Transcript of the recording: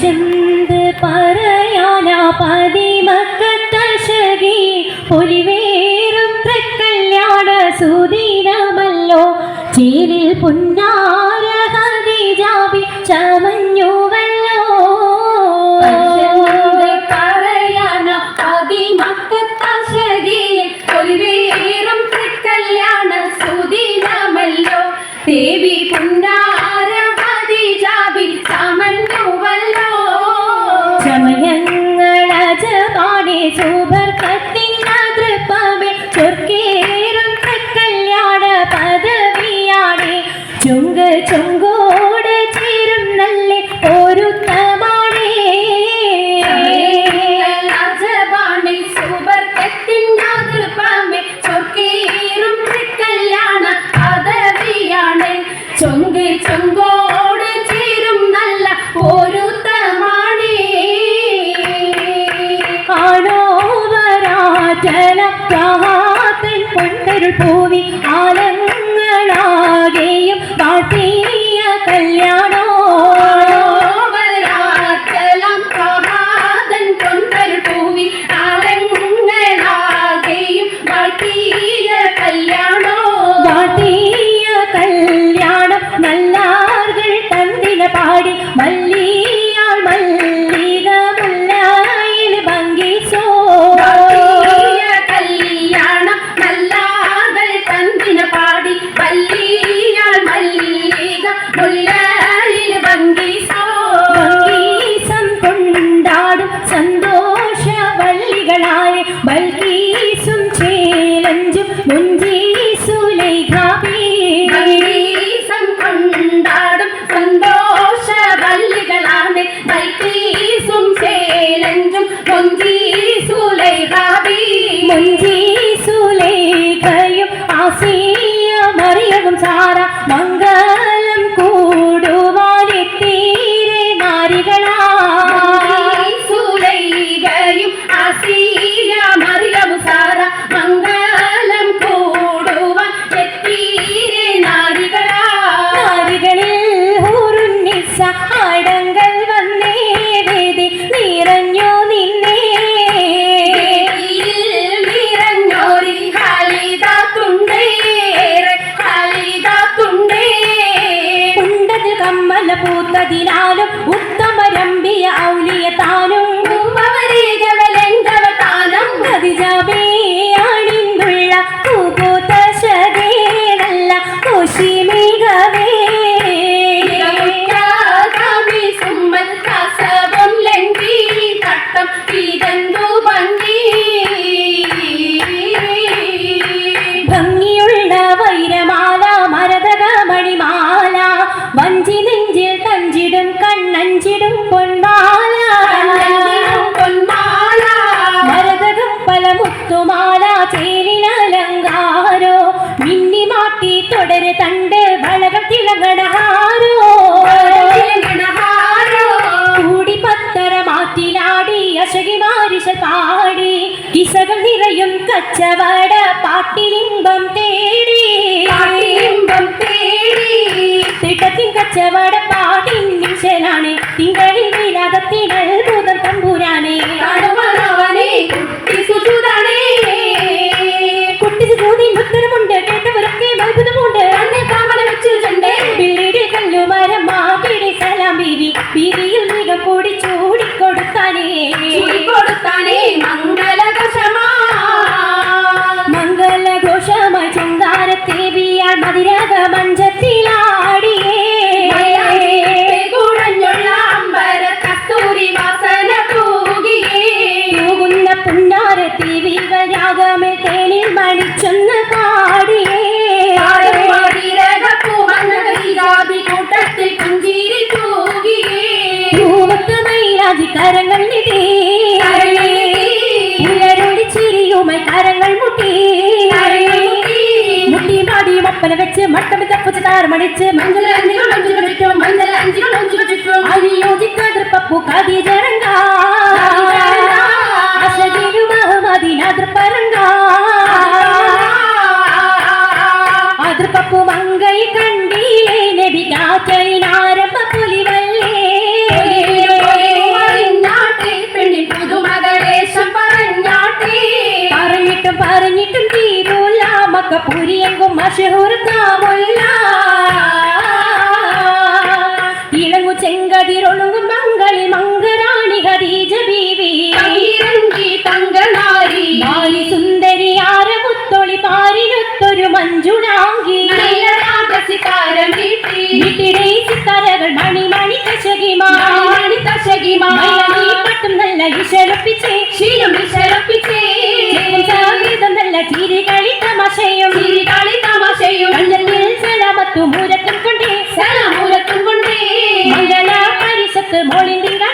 എന്ത് പറയാനാ പതിമക്കത്തശകി പൊലിവേറും തൃക്കല്യാണ സുദിനമല്ലോ ചേലിൽ പുന്നാര ഹദീജാബി ചമഞ്ഞുവല്ലോ പറയാനാ പതിമക്കത്തശകി പൊലിവേറും തൃക്കല്യാണ സുദിനമല്ലോ ദേവി പുന്നാര ഹദീജാബി ചമഞ്ഞുവല്ലോ ചമയങ്ങളജപാണി സുബർക്കത്തിൻ അതൃപ്പമേ ചൊർക്കേറും തൃക്കല്യാണ പദവിയാണേ ചുങ്ക് ചുങ്കോട് ചേരും നല്ല ഒരുത്തമാണേ രാജപാണി സുബർക്കത്തിൻ അതൃപ്പമേ ചൊർക്കേറും തൃക്കല്യാണ പദവിയാണ് ചുങ്ക് ചുങ്കോട് ചേരും നല്ല ഒരുത്തമാണേ ആണോവരാജലപ്രഹാതൻ പൊൻകരുൾ പൂവി ആലങ്ങളാകെയും വാഴ്ത്തിയ കല്യാണോ പ്രഭാതൻ പൊൻകരുൾ പൂവി ആലങ്ങളാകെയും വാഴ്ത്തിയ കല്യാണോ വാഴ്ത്തിയ കല്യാണം നല്ലാർകൾ തന്നിന പാടി മല്ലിയാൾ മല്ലിക മുല്ലായിൽ ഭംഗിച്ചോ കല്യാണം നല്ലാകൾ തന്തിന പാടി വല്ലിയാൾ മല്ലിക മുല്ലായിൽ ഭംഗിച്ചോ ഭംഗീസം കൊണ്ടാടും സന്തോഷ വള്ളികളായ ബൽക്കീസും ചേലഞ്ചും മുഞ്ചീസുലൈഖാബി ഭംഗീസം കൊണ്ടാടും സന്തോഷ വള്ളികളാണ് ബൽക്കീസും ചേലഞ്ചും മുഞ്ചീസുലൈഖാബി മുഞ്ചീസുലൈഖയും ആസിയ മറിയവും സാറ മംഗലം കൂടുവാനെത്തീരെ നാരികളാ സുലൈഖയും ആസിയ മറിയവും സാറ മംഗലം കൂടുവാൻ എത്തീരെ നാരികളാ നാരികളിൽ ഹൂറുന്നിസ ആടങ്ങൾ വന്നേ വേദി നിറഞ്ഞു നിന്നേ നിറഞ്ഞോരി ഹാലിദാത്തുണ്ടേ ഉണ്ടതിൽ കമ്മല പൂത്തതിനാലും ഉത്തമരമ്പിയ ഔലിയ താനും താനം ഖദീജാബേ അണിന്തുള്ള പൂപൂത്ത ശകേനല്ല കോശി മികവേ സുമ്മൽ കസവം ലങ്കി തട്ടം ഇതെന്തു ഭംഗി ഭംഗിയുള്ള വൈരമാല മരതക മണിമാല വഞ്ചി നെഞ്ചിൽ തഞ്ചിടും കണ്ണഞ്ചിടും പൊന്മാല പൊന്മാല മരതകം പല മുത്തുമാല ചേലിലലങ്കാരോ മിന്നി മാട്ടി തുടര് തണ്ട് വളകൾ തിളങ്ങണഹാരോ കൂടി പത്തര മാറ്റിലാടി അശകി മാരിശ പാടി കിസകൾ നിറയും കച്ചവട പാട്ടിലിംബം തേടി തിട്ടത്തിൻ കച്ചവട പാട്ടിൻ നിശലാണ് തിങ്കളിൽ വിലാകത്തിനൽ ഭൂതം തമ്പുരാനെ കുട്ടി സുജൂതി ഉത്തരമുണ്ട് കേട്ടവരൊക്കെ അത്ഭുതമുണ്ട് പിള്ളീടിൽ കല്ലുമരം മാറ്റിയുടെ സലാം ബീവി ബീവിയിൽ മികം കൂടി ചൂടിക്കൊടുത്താനേ മംഗളഘോഷമായി ചുങ്കാരത്തേവിയാൽ മതിരക മഞ്ചത്തിലാടിയേ തൂകുന്ന പുന്നാര ദേവികൾ രാഗമേ തേനിൽ മണിച്ചൊന്ന് പാടിയേ കൂട്ടത്തിൽ പുഞ്ചിരി പൂവത്ത് മൈരാജി കരങ്ങൾ നിടേ ഉയരൊളി ചിരിയുമായി കരങ്ങൾ മുട്ടി മുട്ടി പാടി ഒപ്പന വെച്ച് മട്ടം തപ്പുച്ച് താരമണിച്ച് അനിയോജിക്കാതിർപ്പു ഖദീജറങ്ക അശകിലും അഹമ്മദിനാതിർപ്പരങ്ക അതിർപ്പു മങ്കൈ കണ്ടില്ലേ നബി കാറ്റലിനാരംഭ പുലിവല്ലേ വാങ്ങി നല്ല രാഗസിതാരം വീട്ടി വീട്ടിടെ സിത്താരകൾ മണി മണി കശകിമാർ മണി തശകിമാർ മൈലാടി പാട്ടും നല്ല ഈശ്വരപ്പിച്ചേ ശീലം വിശരപ്പിച്ചേ സംഗീതം നല്ല ചിരികളി തമാശയും ചിരികളി തമാശയും കണ്ണത്തിൽ സലാമത്തും മൂരത്തും കൊണ്ടേ സലാമൂലത്തും കൊണ്ടേ മംഗള പരിസത്ത് മോളിന്തിങ്കാൻ